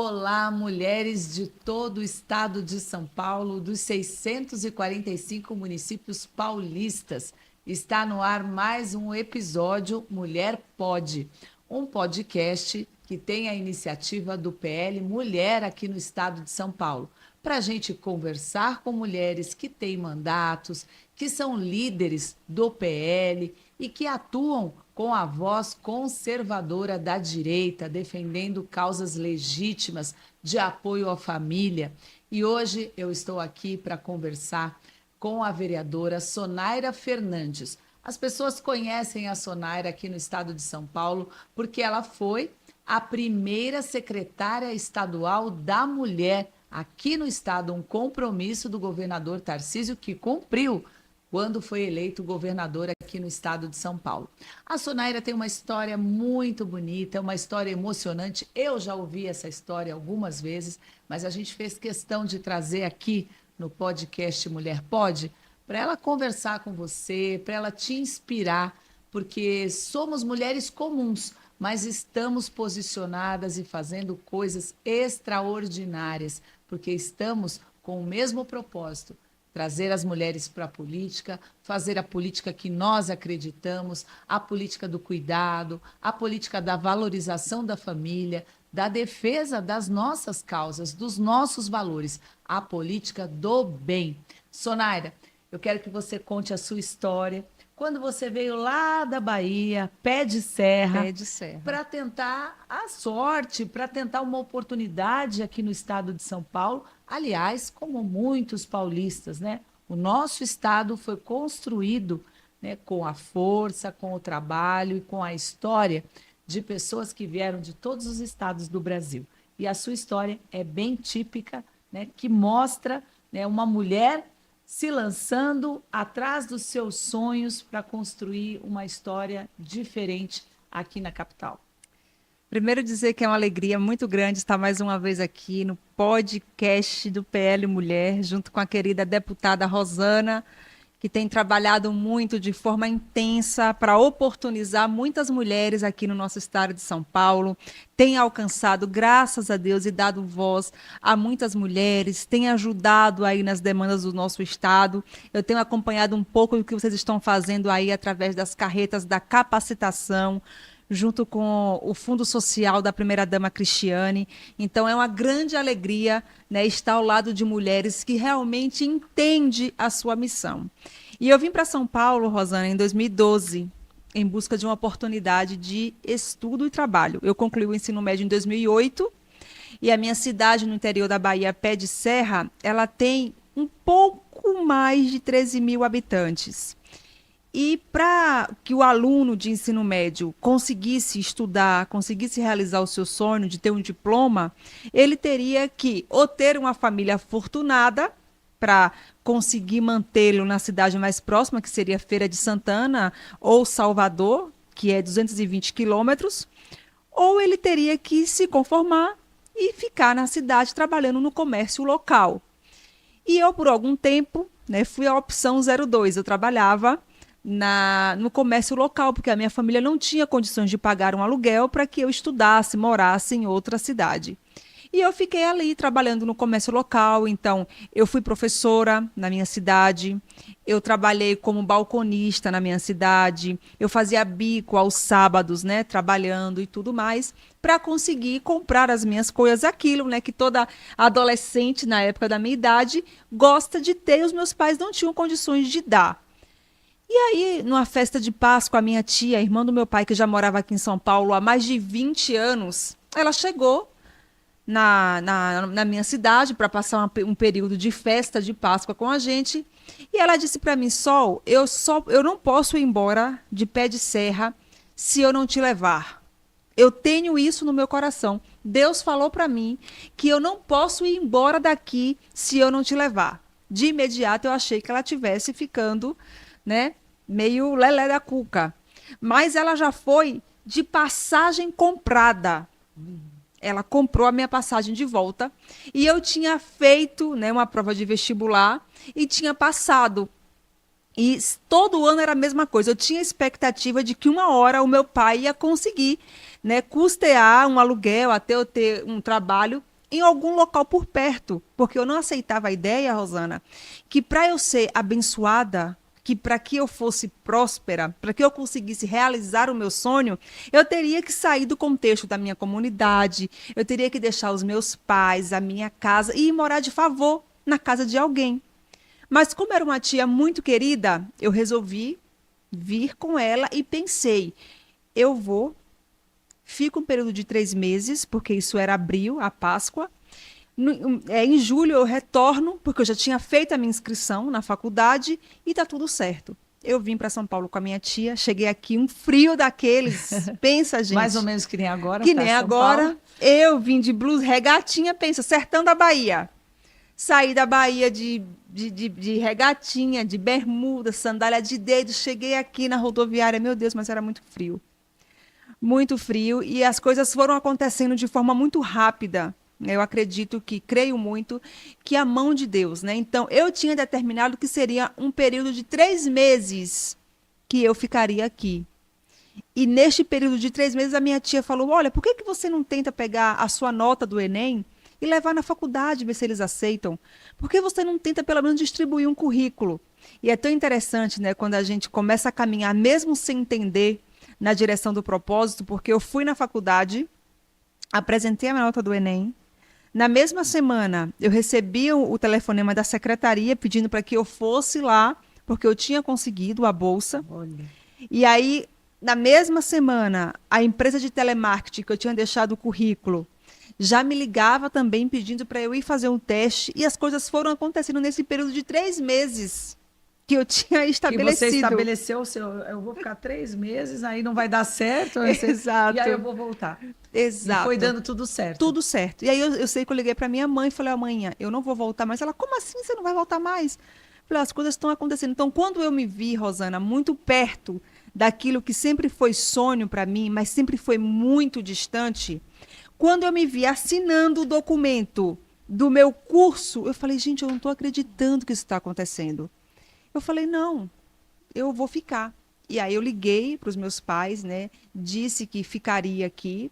Olá, mulheres de todo o estado de São Paulo, dos 645 municípios paulistas. Está no ar mais um episódio Mulher Pode, um podcast que tem a iniciativa do PL Mulher aqui no estado de São Paulo, para a gente conversar com mulheres que têm mandatos, que são líderes do PL e que atuam com a voz conservadora da direita, defendendo causas legítimas de apoio à família. E hoje eu estou aqui para conversar com a vereadora Sonaira Fernandes. As pessoas conhecem a Sonaira aqui no estado de São Paulo porque ela foi a primeira secretária estadual da mulher aqui no estado, um compromisso do governador Tarcísio que cumpriu quando foi eleito governador aqui no estado de São Paulo. A Sonaira tem uma história muito bonita, uma história emocionante. Eu já ouvi essa história algumas vezes, mas a gente fez questão de trazer aqui no podcast Mulher Pode, para ela conversar com você, para ela te inspirar, porque somos mulheres comuns, mas estamos posicionadas e fazendo coisas extraordinárias, porque estamos com o mesmo propósito: trazer as mulheres para a política, fazer a política que nós acreditamos, a política do cuidado, a política da valorização da família, da defesa das nossas causas, dos nossos valores, a política do bem. Sonaira, eu quero que você conte a sua história. Quando você veio lá da Bahia, pé de serra, para tentar a sorte, para tentar uma oportunidade aqui no estado de São Paulo. Aliás, como muitos paulistas, né? O nosso estado foi construído, né, com a força, com o trabalho e com a história de pessoas que vieram de todos os estados do Brasil. E a sua história é bem típica, né, que mostra, né, uma mulher se lançando atrás dos seus sonhos para construir uma história diferente aqui na capital. Primeiro dizer que é uma alegria muito grande estar mais uma vez aqui no podcast do PL Mulher, junto com a querida deputada Rosana, que tem trabalhado muito de forma intensa para oportunizar muitas mulheres aqui no nosso estado de São Paulo, tem alcançado, graças a Deus, e dado voz a muitas mulheres, tem ajudado aí nas demandas do nosso estado. Eu tenho acompanhado um pouco do que vocês estão fazendo aí através das carretas da capacitação, junto com o Fundo Social da primeira-dama Cristiane. Então, é uma grande alegria, né, estar ao lado de mulheres que realmente entendem a sua missão. E eu vim para São Paulo, Rosana, em 2012, em busca de uma oportunidade de estudo e trabalho. Eu concluí o ensino médio em 2008 e a minha cidade no interior da Bahia, Pé de Serra, ela tem um pouco mais de 13 mil habitantes. E para que o aluno de ensino médio conseguisse estudar, conseguisse realizar o seu sonho de ter um diploma, ele teria que ou ter uma família afortunada para conseguir mantê-lo na cidade mais próxima, que seria Feira de Santana ou Salvador, que é 220 quilômetros, ou ele teria que se conformar e ficar na cidade trabalhando no comércio local. E eu, por algum tempo, né, fui a opção 02. Eu trabalhava no comércio local, porque a minha família não tinha condições de pagar um aluguel para que eu estudasse, morasse em outra cidade. E eu fiquei ali trabalhando no comércio local. Então, eu fui professora na minha cidade, eu trabalhei como balconista na minha cidade, eu fazia bico aos sábados, né, trabalhando e tudo mais, para conseguir comprar as minhas coisas, aquilo, né, que toda adolescente na época da minha idade gosta de ter, e os meus pais não tinham condições de dar. E aí, numa festa de Páscoa, a minha tia, irmã do meu pai, que já morava aqui em São Paulo há mais de 20 anos, ela chegou na minha cidade para passar um período de festa de Páscoa com a gente. E ela disse para mim: Sol, eu não posso ir embora de Pé de Serra se eu não te levar. Eu tenho isso no meu coração. Deus falou para mim que eu não posso ir embora daqui se eu não te levar. De imediato, eu achei que ela estivesse ficando, né, meio lelé da cuca. Mas ela já foi de passagem comprada. Ela comprou a minha passagem de volta e eu tinha feito, né, uma prova de vestibular e tinha passado. E todo ano era a mesma coisa. Eu tinha expectativa de que uma hora o meu pai ia conseguir, né, custear um aluguel até eu ter um trabalho em algum local por perto, porque eu não aceitava a ideia, Rosana, que para eu ser abençoada, que para que eu fosse próspera, para que eu conseguisse realizar o meu sonho, eu teria que sair do contexto da minha comunidade, eu teria que deixar os meus pais, a minha casa e ir morar de favor na casa de alguém. Mas como era uma tia muito querida, eu resolvi vir com ela e pensei, eu vou, fico um período de 3 meses, porque isso era abril, a Páscoa. Em julho eu retorno, porque eu já tinha feito a minha inscrição na faculdade e tá tudo certo. Eu vim para São Paulo com a minha tia, cheguei aqui, um frio daqueles, pensa, gente. Mais ou menos que nem agora. Que nem agora. Eu vim de blusa, regatinha, pensa, sertão da Bahia. Saí da Bahia de regatinha, de bermuda, sandália de dedo, cheguei aqui na rodoviária, meu Deus, mas era muito frio. Muito frio, e as coisas foram acontecendo de forma muito rápida. Eu acredito que, creio muito, que a mão de Deus, né? Então, eu tinha determinado que seria um período de 3 meses que eu ficaria aqui. E neste período de 3 meses, a minha tia falou, olha, por que você não tenta pegar a sua nota do Enem e levar na faculdade, ver se eles aceitam? Por que você não tenta, pelo menos, distribuir um currículo? E é tão interessante, né, quando a gente começa a caminhar, mesmo sem entender, na direção do propósito, porque eu fui na faculdade, apresentei a minha nota do Enem. Na mesma semana, eu recebi o telefonema da secretaria pedindo para que eu fosse lá, porque eu tinha conseguido a bolsa. Olha. E aí, na mesma semana, a empresa de telemarketing que eu tinha deixado o currículo já me ligava também pedindo para eu ir fazer um teste. E as coisas foram acontecendo nesse período de 3 meses que eu tinha estabelecido. E você estabeleceu o seu, eu vou ficar 3 meses, aí não vai dar certo. Exato. E aí eu vou voltar. Exato. E foi dando tudo certo. Tudo certo. E aí eu sei que eu liguei para minha mãe e falei, amanhã, eu não vou voltar mais. Ela, como assim você não vai voltar mais? Falei, as coisas estão acontecendo. Então, quando eu me vi, Rosana, muito perto daquilo que sempre foi sonho para mim, mas sempre foi muito distante, quando eu me vi assinando o documento do meu curso, eu falei, gente, eu não estou acreditando que isso está acontecendo. Eu falei, não, eu vou ficar. E aí eu liguei para os meus pais, né? Disse que ficaria aqui.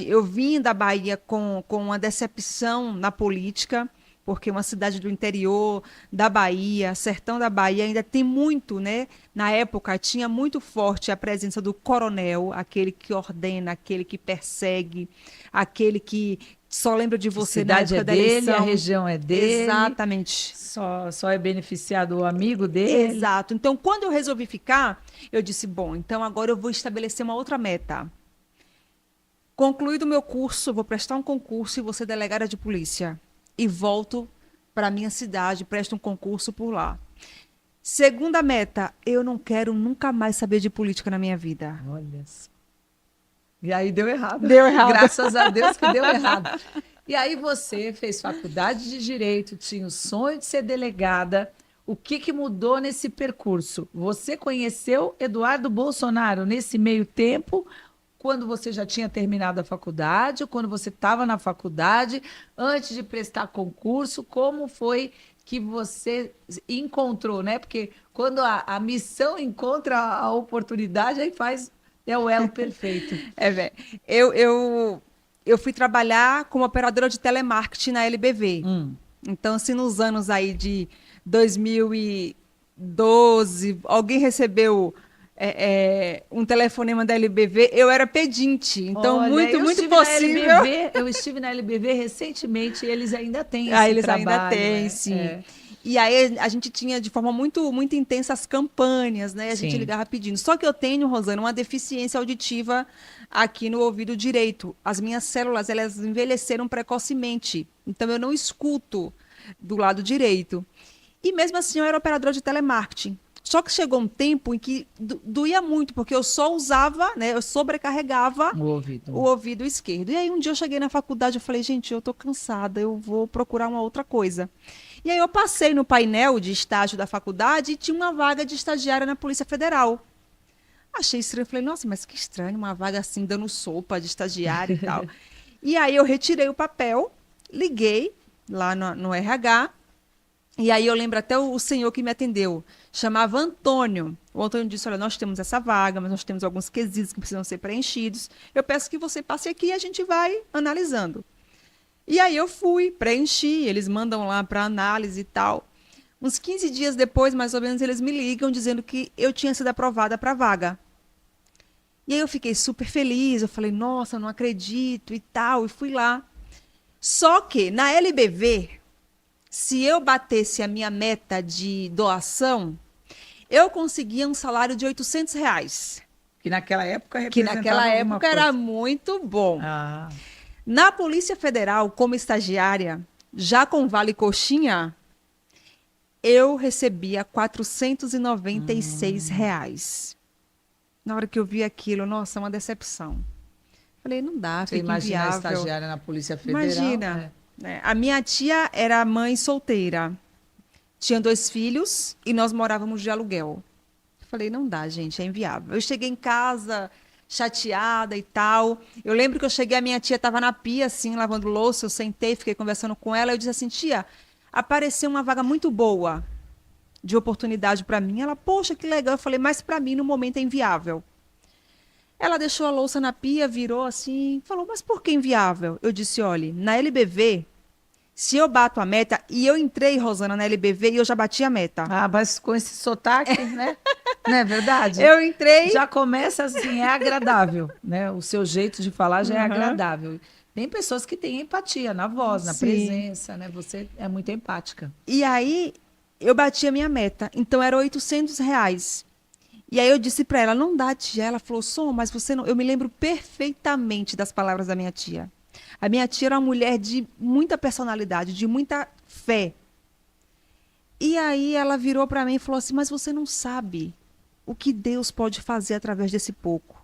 Eu vim da Bahia com uma decepção na política, porque uma cidade do interior da Bahia, sertão da Bahia, ainda tem muito, né? Na época tinha muito forte a presença do coronel, aquele que ordena, aquele que persegue, aquele que só lembra de você na época da eleição. Dele, a região é dele. Exatamente. Só é beneficiado o amigo dele. Exato. Então, quando eu resolvi ficar, eu disse, bom, então agora eu vou estabelecer uma outra meta. Concluído o meu curso, vou prestar um concurso e vou ser delegada de polícia. E volto para a minha cidade, presto um concurso por lá. Segunda meta, eu não quero nunca mais saber de política na minha vida. Olha só. E aí deu errado. Deu errado. Graças a Deus que deu errado. E aí você fez faculdade de Direito, tinha o sonho de ser delegada. O que mudou nesse percurso? Você conheceu Eduardo Bolsonaro nesse meio tempo, quando você já tinha terminado a faculdade, quando você estava na faculdade, antes de prestar concurso, como foi que você encontrou, né? Porque quando a missão encontra a oportunidade, aí é o elo perfeito. Velho. Eu fui trabalhar como operadora de telemarketing na LBV. Então, assim, nos anos aí de 2012, alguém recebeu um telefonema da LBV, eu era pedinte. Então, olha, muito possível. Eu estive na LBV recentemente e eles ainda têm esse eles trabalho. Ainda têm, sim. É. E aí a gente tinha de forma muito, muito intensa as campanhas, né? A gente ligava pedindo. Só que eu tenho, Rosana, uma deficiência auditiva aqui no ouvido direito. As minhas células, elas envelheceram precocemente. Então, eu não escuto do lado direito. E mesmo assim, eu era operadora de telemarketing. Só que chegou um tempo em que doía muito, porque eu só usava, né? Eu sobrecarregava o ouvido esquerdo. E aí um dia eu cheguei na faculdade e falei, gente, eu tô cansada, eu vou procurar uma outra coisa. E aí eu passei no painel de estágio da faculdade e tinha uma vaga de estagiária na Polícia Federal. Achei estranho, falei, nossa, mas que estranho, uma vaga assim, dando sopa de estagiária e tal. E aí eu retirei o papel, liguei lá no RH, e aí eu lembro até o senhor que me atendeu, chamava Antônio. O Antônio disse, olha, nós temos essa vaga, mas nós temos alguns quesitos que precisam ser preenchidos. Eu peço que você passe aqui e a gente vai analisando. E aí eu fui, preenchi, eles mandam lá para análise e tal. Uns 15 dias depois, mais ou menos, eles me ligam dizendo que eu tinha sido aprovada para a vaga. E aí eu fiquei super feliz, eu falei, nossa, não acredito e tal, e fui lá. Só que na LBV, se eu batesse a minha meta de doação, eu conseguia um salário de R$ 800, Que naquela época que representava naquela alguma época era coisa. muito bom. Ah, Na Polícia Federal, como estagiária, já com vale coxinha, eu recebia R$ 496. Na hora que eu vi aquilo, nossa, uma decepção. Falei, não dá, você fica imagina a inviável. estagiária na Polícia Federal? Imagina, né? A minha tia era mãe solteira, tinha 2 filhos e nós morávamos de aluguel. Falei, não dá, gente, é inviável. Eu cheguei em casa chateada e tal. Eu lembro que eu cheguei, a minha tia estava na pia, assim, lavando louça. Eu sentei, fiquei conversando com ela. Eu disse assim, tia, apareceu uma vaga muito boa de oportunidade para mim. Ela, poxa, que legal. Eu falei, mas para mim, no momento, é inviável. Ela deixou a louça na pia, virou assim, falou, mas por que inviável? Eu disse, olha, na LBV, se eu bato a meta, e eu entrei, Rosana, na LBV e eu já bati a meta. Ah, mas com esse sotaque, né? Não é verdade? Eu entrei. Já começa assim, é agradável, né? O seu jeito de falar já é Uhum. agradável. Tem pessoas que têm empatia na voz, na Sim. presença, né? Você é muito empática. E aí eu bati a minha meta. Então era R$ 800. E aí eu disse para ela, não dá, tia. Ela falou, Som, mas você não. Eu me lembro perfeitamente das palavras da minha tia. A minha tia era uma mulher de muita personalidade, de muita fé. E aí ela virou para mim e falou assim, mas você não sabe o que Deus pode fazer através desse pouco.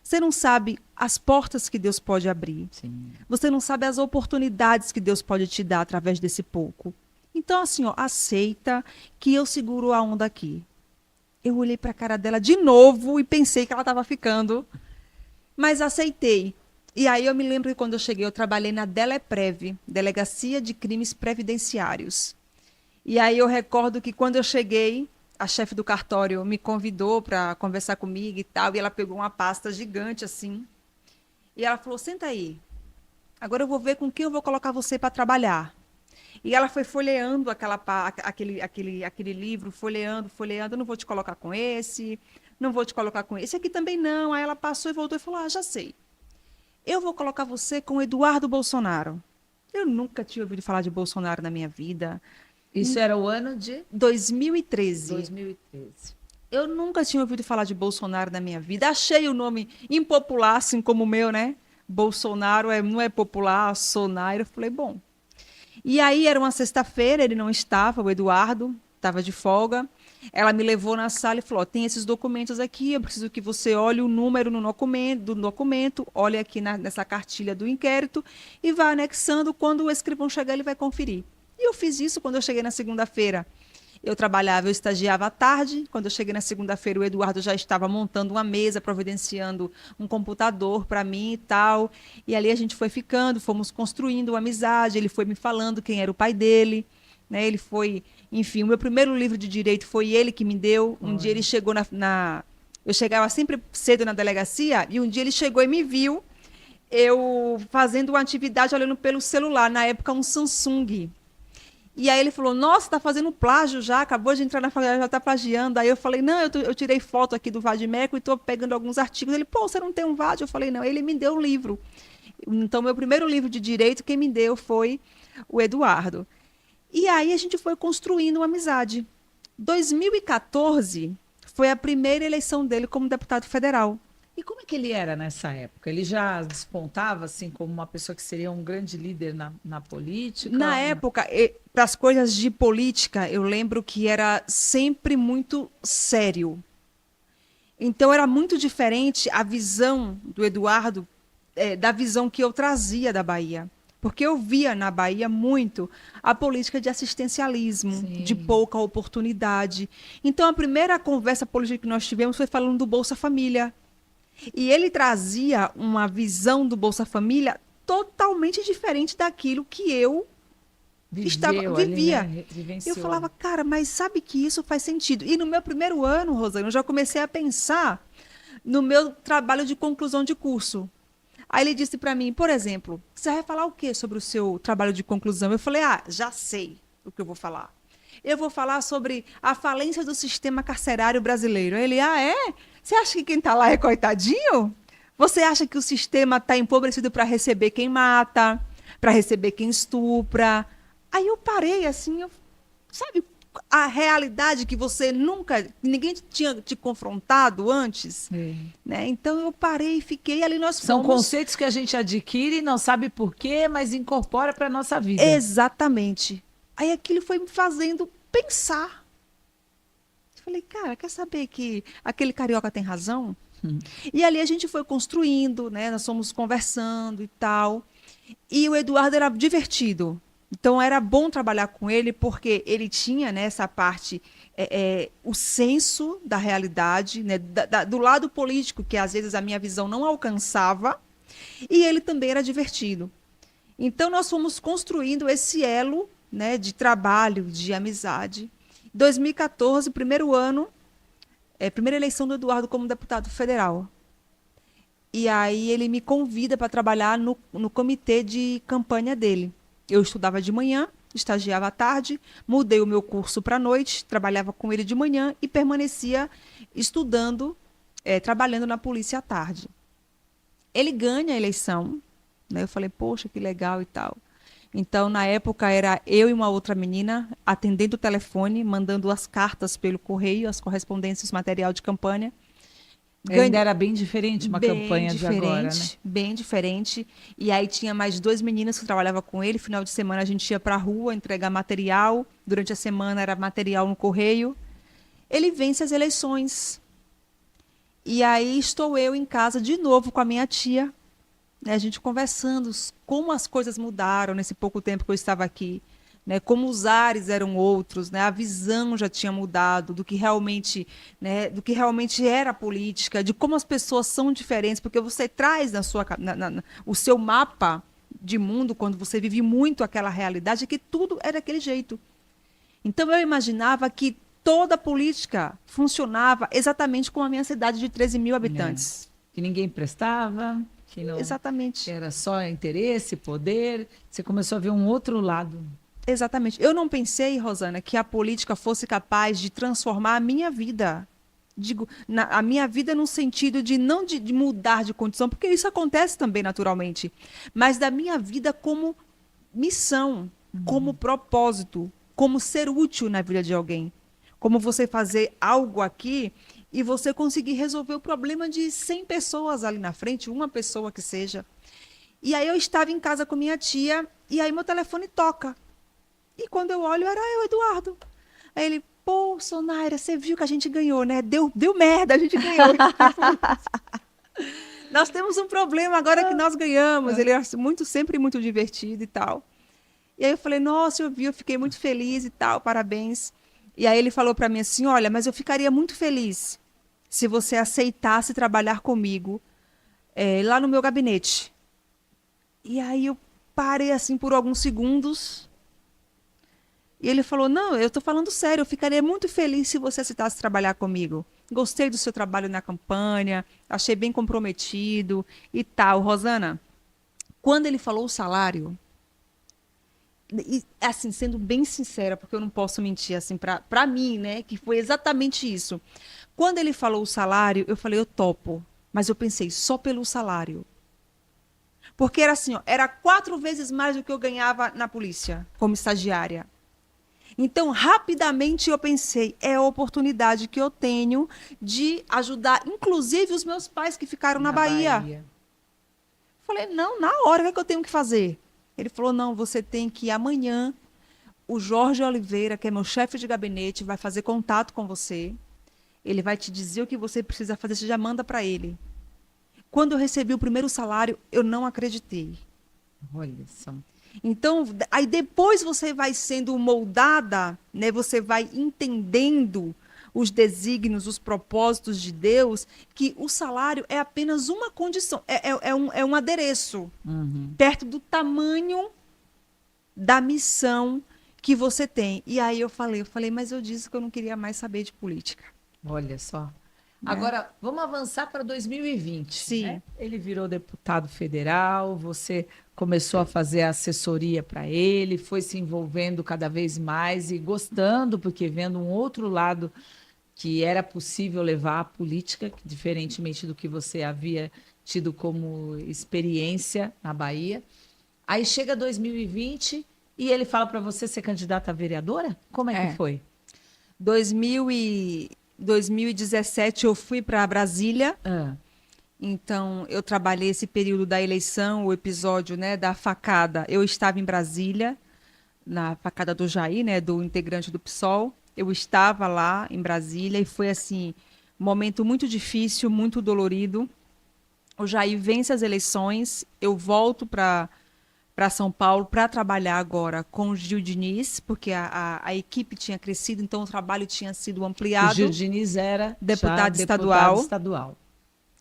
Você não sabe as portas que Deus pode abrir. Sim. Você não sabe as oportunidades que Deus pode te dar através desse pouco. Então, assim, ó, aceita que eu seguro a onda aqui. Eu olhei para a cara dela de novo e pensei que ela estava ficando, mas aceitei. E aí eu me lembro que quando eu cheguei, eu trabalhei na Deleprev, Delegacia de Crimes Previdenciários. E aí eu recordo que quando eu cheguei, a chefe do cartório me convidou para conversar comigo e tal, e ela pegou uma pasta gigante assim, e ela falou, senta aí, agora eu vou ver com quem eu vou colocar você para trabalhar. E ela foi folheando aquele livro, folheando, folheando. Eu não vou te colocar com esse, não vou te colocar com esse aqui também não. Aí ela passou e voltou e falou: Ah, já sei. Eu vou colocar você com o Eduardo Bolsonaro. Eu nunca tinha ouvido falar de Bolsonaro na minha vida. Isso Em era o ano de 2013. 2013. Eu nunca tinha ouvido falar de Bolsonaro na minha vida. Achei o nome impopular, assim como o meu, né? Bolsonaro não é popular, Sonairo. Eu falei, bom. E aí era uma sexta-feira, ele não estava, o Eduardo estava de folga. Ela me levou na sala e falou: tem esses documentos aqui, eu preciso que você olhe o número no documento, olhe aqui nessa cartilha do inquérito e vá anexando. Quando o escrivão chegar, ele vai conferir. E eu fiz isso quando eu cheguei na segunda-feira. Eu trabalhava, eu estagiava à tarde. Quando eu cheguei na segunda-feira, o Eduardo já estava montando uma mesa, providenciando um computador para mim e tal. E ali a gente foi ficando, fomos construindo uma amizade. Ele foi me falando quem era o pai dele, né? Ele foi, enfim, o meu primeiro livro de direito foi ele que me deu. Um dia ele chegou eu chegava sempre cedo na delegacia e um dia ele chegou e me viu eu fazendo uma atividade olhando pelo celular, na época um Samsung. E aí ele falou, nossa, tá fazendo plágio já, acabou de entrar na faculdade, já tá plagiando. Aí eu falei, não, eu tirei foto aqui do Vadimeco e tô pegando alguns artigos. Ele, pô, você não tem um VAD? Eu falei, não, ele me deu um livro. Então, meu primeiro livro de direito, quem me deu foi o Eduardo. E aí a gente foi construindo uma amizade. 2014 foi a primeira eleição dele como deputado federal. E como é que ele era nessa época? Ele já despontava assim como uma pessoa que seria um grande líder na política? Na época, para as coisas de política, eu lembro que era sempre muito sério. Então era muito diferente a visão do Eduardo da visão que eu trazia da Bahia. Porque eu via na Bahia muito a política de assistencialismo, de Sim. pouca oportunidade. Então a primeira conversa política que nós tivemos foi falando do Bolsa Família. E ele trazia uma visão do Bolsa Família totalmente diferente daquilo que eu vivia. Ali, né? Eu Vivenciou falava, ali. cara, mas sabe que isso faz sentido. E no meu primeiro ano, Rosana, eu já comecei a pensar no meu trabalho de conclusão de curso. Aí ele disse para mim, por exemplo, você vai falar o quê sobre o seu trabalho de conclusão? Eu falei, já sei o que eu vou falar. Eu vou falar sobre a falência do sistema carcerário brasileiro. Ele, é? Você acha que quem está lá é coitadinho? Você acha que o sistema está empobrecido para receber quem mata, para receber quem estupra? Aí eu parei assim, sabe, a realidade que ninguém tinha te confrontado antes, né? Então eu parei e fiquei ali, São conceitos que a gente adquire e não sabe por quê, mas incorpora para a nossa vida. Exatamente. Aí aquilo foi me fazendo pensar. Eu falei, cara, quer saber que aquele carioca tem razão? E ali a gente foi construindo, né? Nós fomos conversando e tal. E o Eduardo era divertido. Então era bom trabalhar com ele porque ele tinha, né, essa parte, o senso da realidade, né, do lado político, que às vezes a minha visão não alcançava, e ele também era divertido. Então nós fomos construindo esse elo, né, de trabalho, de amizade. 2014, primeiro ano, primeira eleição do Eduardo como deputado federal. E aí ele me convida para trabalhar no comitê de campanha dele. Eu estudava de manhã, estagiava à tarde, mudei o meu curso para a noite, trabalhava com ele de manhã e permanecia estudando, trabalhando na polícia à tarde. Ele ganha a eleição, né? Eu falei, poxa, que legal e tal. Então, na época, era eu e uma outra menina atendendo o telefone, mandando as cartas pelo correio, as correspondências, material de campanha. Ainda era bem diferente uma bem campanha diferente, de agora, né? Bem diferente. E aí tinha mais 2 meninas que trabalhavam com ele. Final de semana a gente ia para a rua entregar material. Durante a semana era material no correio. Ele vence as eleições. E aí estou eu em casa de novo com a minha tia, né, a gente conversando como as coisas mudaram nesse pouco tempo que eu estava aqui, né, como os ares eram outros, né, a visão já tinha mudado do que realmente, né, do que realmente era a política, de como as pessoas são diferentes, porque você traz o seu mapa de mundo quando você vive muito aquela realidade, que tudo era daquele jeito. Então eu imaginava que toda a política funcionava exatamente como a minha cidade de 13 mil habitantes. Que ninguém prestava, que não, Exatamente. que era só interesse, poder. Você começou a ver um outro lado. Exatamente. Eu não pensei, Rosana, que a política fosse capaz de transformar a minha vida. Digo, a minha vida no sentido de não de mudar de condição, porque isso acontece também naturalmente, mas da minha vida como missão, como propósito, como ser útil na vida de alguém. Como você fazer algo aqui e você conseguir resolver o problema de 100 pessoas ali na frente, uma pessoa que seja. E aí eu estava em casa com minha tia e aí meu telefone toca. E quando eu olho, era eu, Eduardo. Aí ele, pô, Sonaira, você viu que a gente ganhou, né? Deu merda, a gente ganhou. Nós temos um problema agora que nós ganhamos. Ele é sempre muito divertido e tal. E aí eu falei, nossa, eu vi, eu fiquei muito feliz e tal, parabéns. E aí ele falou para mim assim, olha, mas eu ficaria muito feliz se você aceitasse trabalhar comigo lá no meu gabinete. E aí eu parei assim por alguns segundos. E ele falou, não, eu estou falando sério, eu ficaria muito feliz se você aceitasse trabalhar comigo. Gostei do seu trabalho na campanha, achei bem comprometido e tal. Rosana, quando ele falou o salário, e, assim, sendo bem sincera, porque eu não posso mentir, assim, para mim, né, que foi exatamente isso. Quando ele falou o salário, eu falei, eu topo. Mas eu pensei, só pelo salário. Porque era assim, ó, era 4 vezes mais do que eu ganhava na polícia, como estagiária. Então, rapidamente eu pensei, é a oportunidade que eu tenho de ajudar, inclusive, os meus pais que ficaram na Bahia. Falei, não, na hora, o que eu tenho que fazer? Ele falou, não, você tem que ir amanhã, o Jorge Oliveira, que é meu chefe de gabinete, vai fazer contato com você, ele vai te dizer o que você precisa fazer, você já manda para ele. Quando eu recebi o primeiro salário, eu não acreditei. Olha só. Então, aí depois você vai sendo moldada, né? Você vai entendendo os desígnios, os propósitos de Deus, que o salário é apenas uma condição, é um adereço, perto do tamanho da missão que você tem. E aí eu falei, mas eu disse que eu não queria mais saber de política. Olha só. Agora, vamos avançar para 2020. Sim. Né? Ele virou deputado federal, você começou a fazer assessoria para ele, foi se envolvendo cada vez mais e gostando, porque vendo um outro lado que era possível levar a política, diferentemente do que você havia tido como experiência na Bahia. Aí chega 2020 e ele fala para você ser candidata a vereadora? Como é que foi? 2017 eu fui para Brasília. Ah, Então, eu trabalhei esse período da eleição, o episódio, né, da facada. Eu estava em Brasília, na facada do Jair, né, do integrante do PSOL. Eu estava lá em Brasília e foi, assim, um momento muito difícil, muito dolorido. O Jair vence as eleições, eu volto para São Paulo para trabalhar agora com o Gil Diniz, porque a equipe tinha crescido, então o trabalho tinha sido o ampliado. Gil Diniz era Deputado já estadual. deputado estadual.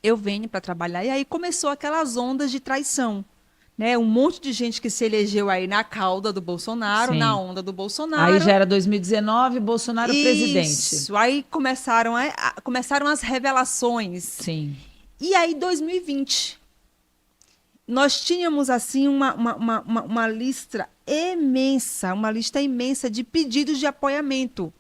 Eu venho para trabalhar. E aí começou aquelas ondas de traição. Né? Um monte de gente que se elegeu aí na cauda do Bolsonaro, Sim. na onda do Bolsonaro. Aí já era 2019, Bolsonaro presidente. Isso. Aí começaram as revelações. Sim. E aí, 2020, nós tínhamos, assim, uma lista imensa de pedidos de apoiamento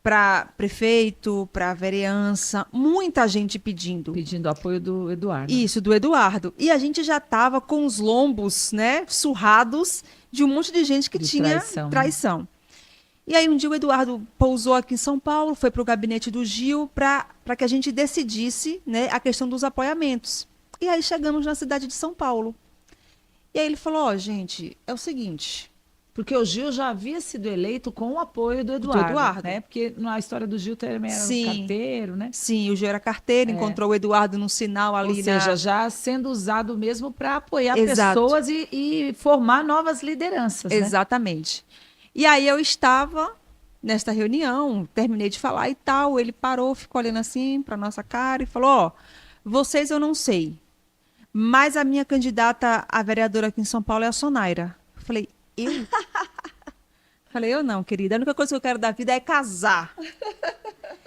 para prefeito, para vereança, muita gente pedindo. Pedindo apoio do Eduardo. Isso, do Eduardo. E a gente já estava com os lombos, né, surrados de um monte de gente que tinha traição. E aí um dia o Eduardo pousou aqui em São Paulo, foi para o gabinete do Gil para que a gente decidisse, né, a questão dos apoiamentos. E aí chegamos na cidade de São Paulo. E aí ele falou, ó, gente, é o seguinte... Porque o Gil já havia sido eleito com o apoio do Eduardo, né? Porque na história do Gil também era carteiro, né? Sim, o Gil era carteiro, encontrou o Eduardo num sinal ali. Ou seja, já sendo usado mesmo para apoiar Exato. pessoas e formar novas lideranças, né? Exatamente. E aí eu estava nesta reunião, terminei de falar e tal, ele parou, ficou olhando assim para nossa cara e falou, ó, vocês eu não sei, mas a minha candidata a vereadora aqui em São Paulo é a Sonaira. Eu falei, eu? Falei, eu não, querida. A única coisa que eu quero da vida é casar.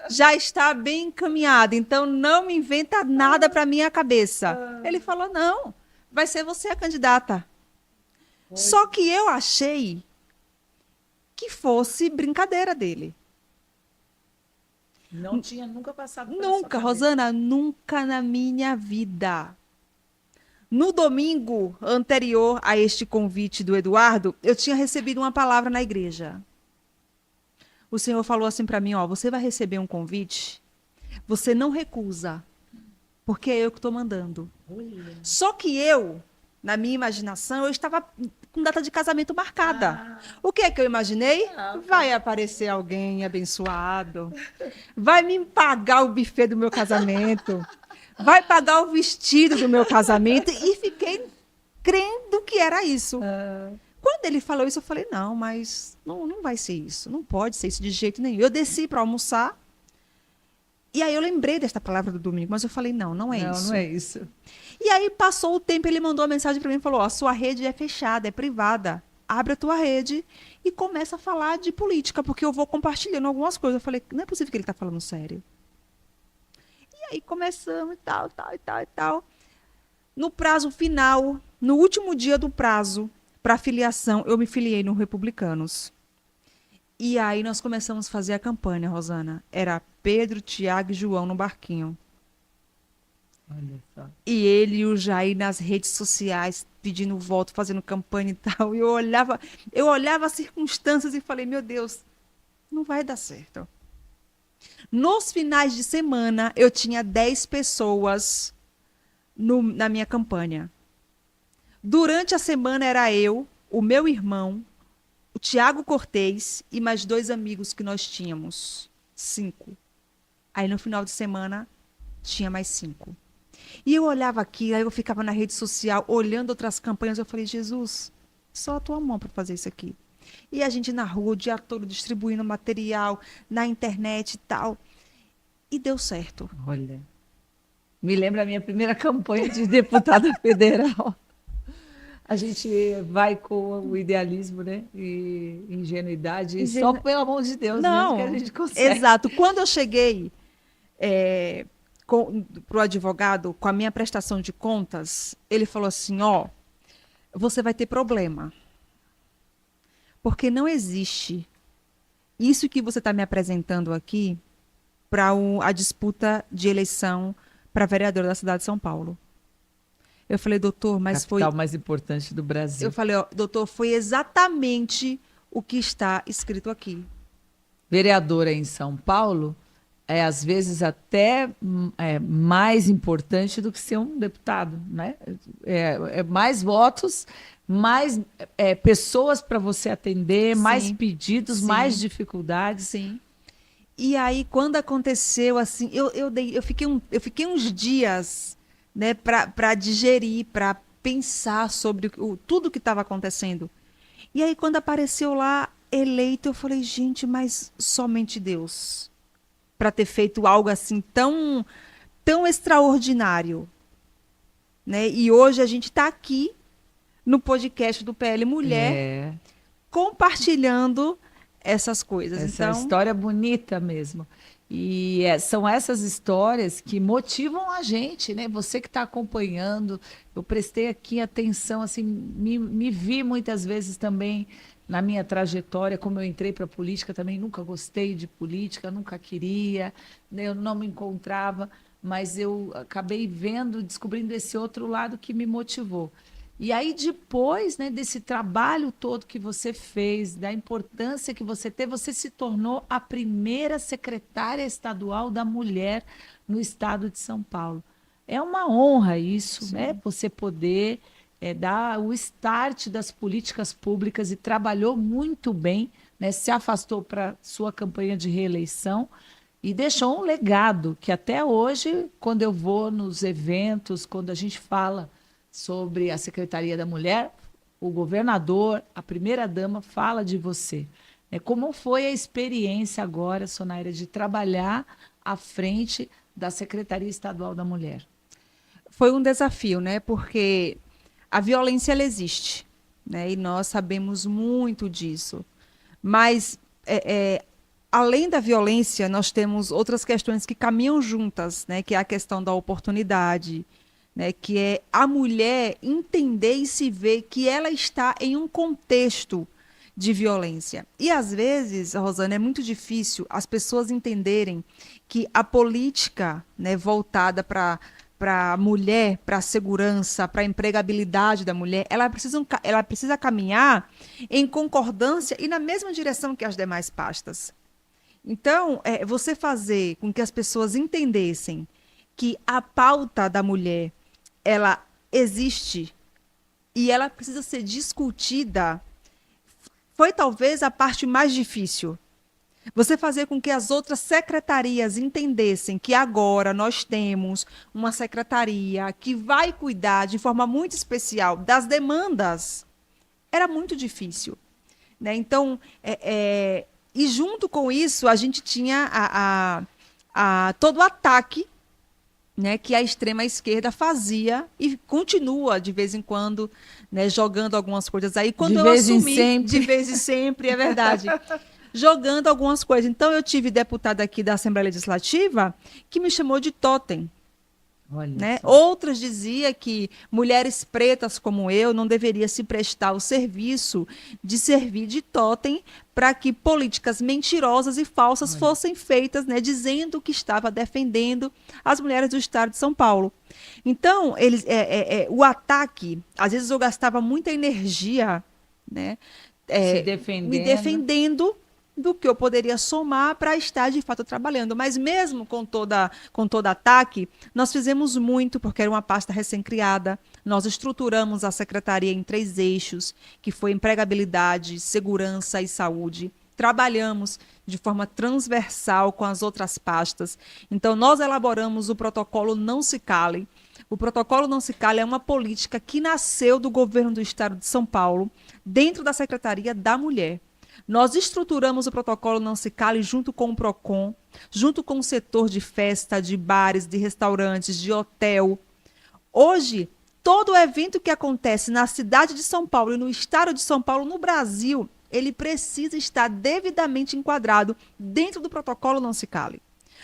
Já está bem encaminhada, então não me inventa nada para minha cabeça. Ele falou, não, vai ser você a candidata. Só que eu achei que fosse brincadeira dele. Não tinha nunca passado por Nunca, Rosana, nunca na minha vida. No domingo anterior a este convite do Eduardo, eu tinha recebido uma palavra na igreja. O Senhor falou assim para mim, ó, você vai receber um convite, você não recusa, porque é eu que estou mandando. Só que eu, na minha imaginação, eu estava com data de casamento marcada. O que é que eu imaginei? Vai aparecer alguém abençoado, vai me pagar o buffet do meu casamento, vai pagar o vestido do meu casamento, e fiquei crendo que era isso. Quando ele falou isso, eu falei, não, mas não vai ser isso, não pode ser isso de jeito nenhum. Eu desci para almoçar, e aí eu lembrei desta palavra do domingo, mas eu falei, não é isso. Não é isso. E aí passou o tempo, ele mandou uma mensagem para mim e falou, ó, a sua rede é fechada, é privada, abre a tua rede e começa a falar de política, porque eu vou compartilhando algumas coisas. Eu falei, não é possível que ele está falando sério. E aí começamos e tal. No prazo final, no último dia do prazo para filiação, eu me filiei no Republicanos. E aí nós começamos a fazer a campanha, Rosana. Era Pedro, Tiago e João no barquinho. Olha só. E ele e o Jair nas redes sociais, pedindo voto, fazendo campanha e tal. E eu olhava as circunstâncias e falei, meu Deus, não vai dar certo. Nos finais de semana, eu tinha 10 pessoas na minha campanha. Durante a semana era eu, o meu irmão, o Tiago Cortez e mais 2 amigos que nós tínhamos. 5. Aí no final de semana, tinha mais 5. E eu olhava aqui, aí eu ficava na rede social, olhando outras campanhas, eu falei, Jesus, só a tua mão para fazer isso aqui. E a gente na rua, o dia todo, distribuindo material, na internet e tal. E deu certo. Olha, me lembra a minha primeira campanha de deputada federal. A gente vai com o idealismo, né? E ingenuidade, e só pelo amor de Deus mesmo que a gente consegue. Exato. Quando eu cheguei para o advogado, com a minha prestação de contas, ele falou assim, ó, você vai ter problema, porque não existe isso que você está me apresentando aqui para a disputa de eleição para vereador da cidade de São Paulo. Eu falei, doutor, mas Capital mais importante do Brasil. Eu falei, ó, doutor, foi exatamente o que está escrito aqui. Vereadora em São Paulo é, às vezes, até mais importante do que ser um deputado, né? É mais votos, mais pessoas para você atender, Sim, mais pedidos, sim, mais dificuldades. Sim. E aí, quando aconteceu, assim, eu fiquei uns dias, né, para digerir, para pensar sobre tudo que estava acontecendo. E aí, quando apareceu lá eleito, eu falei, gente, mas somente Deus para ter feito algo assim tão extraordinário, né? E hoje a gente está aqui no podcast do PL Mulher, compartilhando essas coisas. Essa história bonita mesmo. E são essas histórias que motivam a gente, né? Você que está acompanhando, eu prestei aqui atenção, assim, me vi muitas vezes também na minha trajetória, como eu entrei para a política, também nunca gostei de política, nunca queria, né? Eu não me encontrava, mas eu acabei vendo, descobrindo esse outro lado que me motivou. E aí, depois, né, desse trabalho todo que você fez, da importância que você teve, você se tornou a primeira secretária estadual da mulher no estado de São Paulo. É uma honra isso, Sim. né? Você poder dar o start das políticas públicas e trabalhou muito bem, né? Se afastou para sua campanha de reeleição e deixou um legado que até hoje, quando eu vou nos eventos, quando a gente fala sobre a Secretaria da Mulher, o governador, a primeira-dama fala de você. Como foi a experiência agora, Sonaira, de trabalhar à frente da Secretaria Estadual da Mulher? Foi um desafio, né? Porque a violência ela existe, né? E nós sabemos muito disso. Mas além da violência, nós temos outras questões que caminham juntas, né? Que é a questão da oportunidade, né, que é a mulher entender e se ver que ela está em um contexto de violência. E às vezes, Rosana, é muito difícil as pessoas entenderem que a política, né, voltada para a mulher, para a segurança, para a empregabilidade da mulher, ela precisa caminhar em concordância e na mesma direção que as demais pastas. Então, você fazer com que as pessoas entendessem que a pauta da mulher ela existe e ela precisa ser discutida, foi talvez a parte mais difícil. Você fazer com que as outras secretarias entendessem que agora nós temos uma secretaria que vai cuidar de forma muito especial das demandas, era muito difícil, né? Então, e junto com isso, a gente tinha todo o ataque, né, que a extrema-esquerda fazia e continua, de vez em quando, né, jogando algumas coisas aí. Quando eu assumi, de vez em sempre, é verdade, jogando algumas coisas. Então, eu tive deputada aqui da Assembleia Legislativa que me chamou de totem. Né? Outras diziam que mulheres pretas como eu não deveria se prestar o serviço de servir de totem para que políticas mentirosas e falsas fossem feitas, né, dizendo que estava defendendo as mulheres do estado de São Paulo. Então, o ataque, às vezes eu gastava muita energia, né, me defendendo do que eu poderia somar para estar de fato trabalhando. Mas mesmo com todo ataque, nós fizemos muito, porque era uma pasta recém-criada. Nós estruturamos a secretaria em 3 eixos, que foi empregabilidade, segurança e saúde. Trabalhamos de forma transversal com as outras pastas. Então, nós elaboramos o protocolo Não Se Cale. O protocolo Não Se Cale é uma política que nasceu do governo do estado de São Paulo, dentro da Secretaria da Mulher. Nós estruturamos o protocolo Não Se Cale junto com o PROCON, junto com o setor de festa, de bares, de restaurantes, de hotel. Hoje, todo evento que acontece na cidade de São Paulo e no estado de São Paulo, no Brasil, ele precisa estar devidamente enquadrado dentro do protocolo Não Se Cale.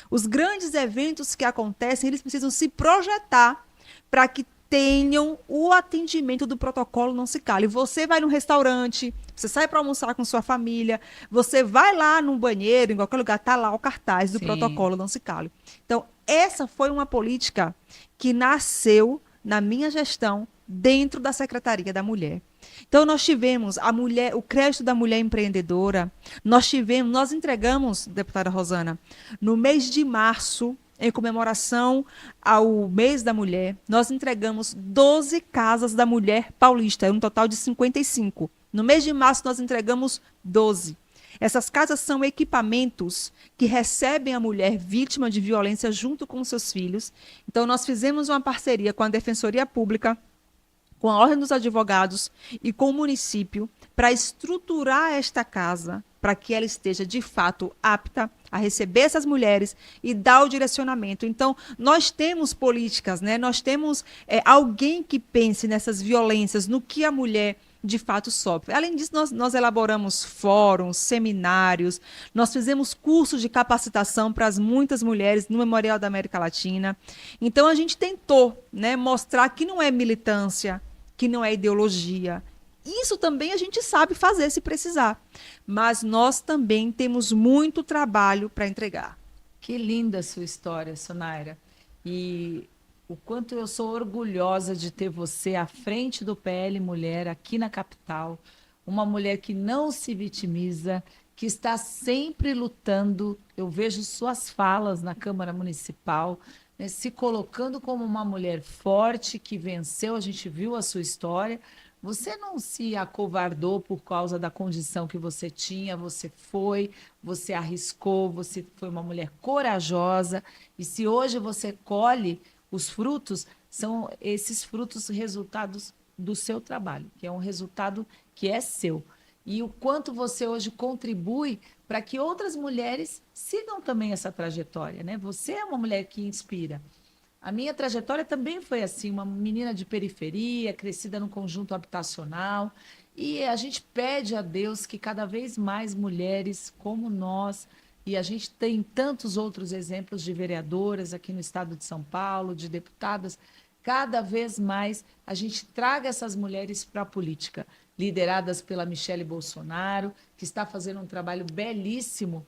Os grandes eventos que acontecem, eles precisam se projetar para que tenham o atendimento do protocolo Não Se Cale. Você vai no restaurante, você sai para almoçar com sua família, você vai lá no banheiro, em qualquer lugar, está lá o cartaz do Sim. protocolo Não Se Cale. Então, essa foi uma política que nasceu na minha gestão dentro da Secretaria da Mulher. Então, nós tivemos a mulher, o crédito da mulher empreendedora, nós entregamos, deputada Rosana, no mês de março, em comemoração ao mês da mulher, nós entregamos 12 casas da mulher paulista, um total de 55. No mês de março, nós entregamos 12. Essas casas são equipamentos que recebem a mulher vítima de violência junto com seus filhos. Então, nós fizemos uma parceria com a Defensoria Pública, com a Ordem dos Advogados e com o município para estruturar esta casa para que ela esteja, de fato, apta a receber essas mulheres e dar o direcionamento. Então, nós temos políticas, né? Nós temos alguém que pense nessas violências, no que a mulher de fato sofre. Além disso, nós elaboramos fóruns, seminários, nós fizemos cursos de capacitação para as muitas mulheres no Memorial da América Latina. Então, a gente tentou, né, mostrar que não é militância, que não é ideologia. Isso também a gente sabe fazer se precisar. Mas nós também temos muito trabalho para entregar. Que linda a sua história, Sonaira. E o quanto eu sou orgulhosa de ter você à frente do PL Mulher aqui na capital. Uma mulher que não se vitimiza, que está sempre lutando. Eu vejo suas falas na Câmara Municipal, né, se colocando como uma mulher forte que venceu. A gente viu a sua história. Você não se acovardou por causa da condição que você tinha, você arriscou, você foi uma mulher corajosa. E se hoje você colhe os frutos, são esses frutos resultados do seu trabalho, que é um resultado que é seu. E o quanto você hoje contribui para que outras mulheres sigam também essa trajetória, né? Você é uma mulher que inspira. A minha trajetória também foi assim, uma menina de periferia, crescida num conjunto habitacional, e a gente pede a Deus que cada vez mais mulheres como nós, e a gente tem tantos outros exemplos de vereadoras aqui no estado de São Paulo, de deputadas, cada vez mais a gente traga essas mulheres para a política, lideradas pela Michele Bolsonaro, que está fazendo um trabalho belíssimo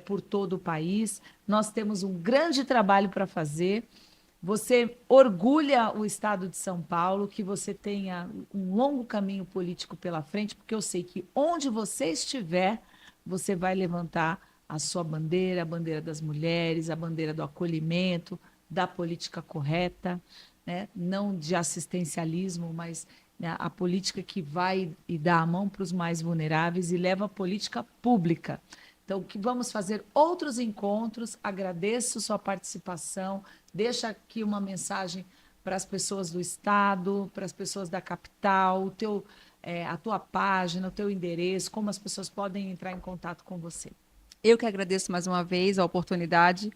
por todo o país. Nós temos um grande trabalho para fazer. Você orgulha o estado de São Paulo, que você tenha um longo caminho político pela frente, porque eu sei que onde você estiver, você vai levantar a sua bandeira, a bandeira das mulheres, a bandeira do acolhimento, da política correta, né? Não de assistencialismo, mas, né, a política que vai e dá a mão para os mais vulneráveis e leva a política pública. Então, que vamos fazer outros encontros. Agradeço sua participação. Deixa aqui uma mensagem para as pessoas do estado, para as pessoas da capital, a tua página, o teu endereço, como as pessoas podem entrar em contato com você. Eu que agradeço mais uma vez a oportunidade.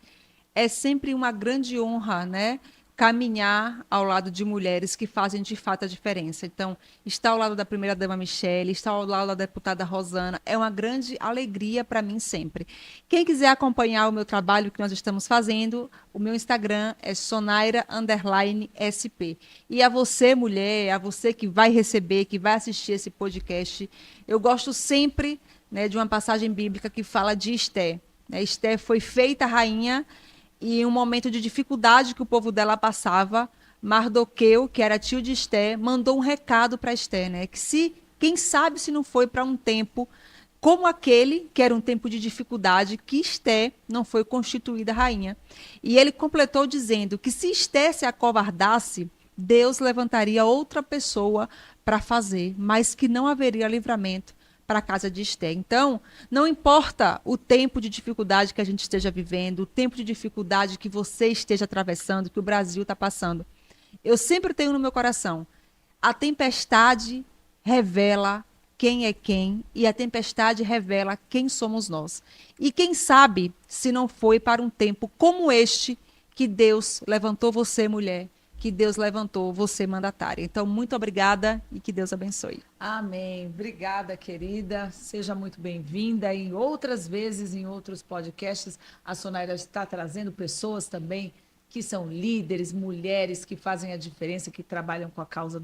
É sempre uma grande honra, né, caminhar ao lado de mulheres que fazem de fato a diferença. Então, estar ao lado da primeira-dama Michele, estar ao lado da deputada Rosana, é uma grande alegria para mim sempre. Quem quiser acompanhar o meu trabalho que nós estamos fazendo, o meu Instagram é sonaira_sp. E a você, mulher, a você que vai receber, que vai assistir esse podcast, eu gosto sempre, né, de uma passagem bíblica que fala de Esté. Esté foi feita rainha e em um momento de dificuldade que o povo dela passava, Mardoqueu, que era tio de Esté, mandou um recado para Esté, né? Que quem sabe se não foi para um tempo como aquele, que era um tempo de dificuldade, que Esté não foi constituída rainha. E ele completou dizendo que se Esté se acovardasse, Deus levantaria outra pessoa para fazer, mas que não haveria livramento para a casa de Esté. Então, não importa o tempo de dificuldade que a gente esteja vivendo, o tempo de dificuldade que você esteja atravessando, que o Brasil está passando, eu sempre tenho no meu coração, a tempestade revela quem é quem e a tempestade revela quem somos nós. E quem sabe se não foi para um tempo como este que Deus levantou você, mulher, que Deus levantou você mandatária. Então, muito obrigada e que Deus abençoe. Amém. Obrigada, querida. Seja muito bem-vinda. Em outras vezes, em outros podcasts, a Sonaira está trazendo pessoas também que são líderes, mulheres que fazem a diferença, que trabalham com a causa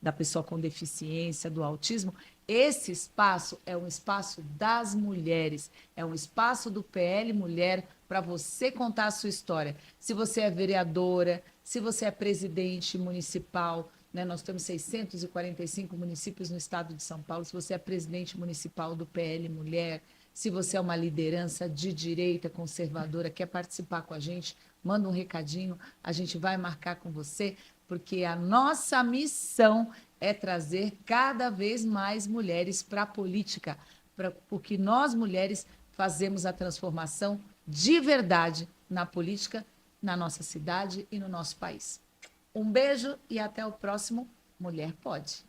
da pessoa com deficiência, do autismo. Esse espaço é um espaço das mulheres, é um espaço do PL Mulher para você contar a sua história. Se você é vereadora, se você é presidente municipal, né? Nós temos 645 municípios no estado de São Paulo. Se você é presidente municipal do PL Mulher, se você é uma liderança de direita conservadora, quer participar com a gente, manda um recadinho, a gente vai marcar com você, porque a nossa missão é trazer cada vez mais mulheres para a política, porque nós, mulheres, fazemos a transformação de verdade na política, na nossa cidade e no nosso país. Um beijo e até o próximo Mulher Pode.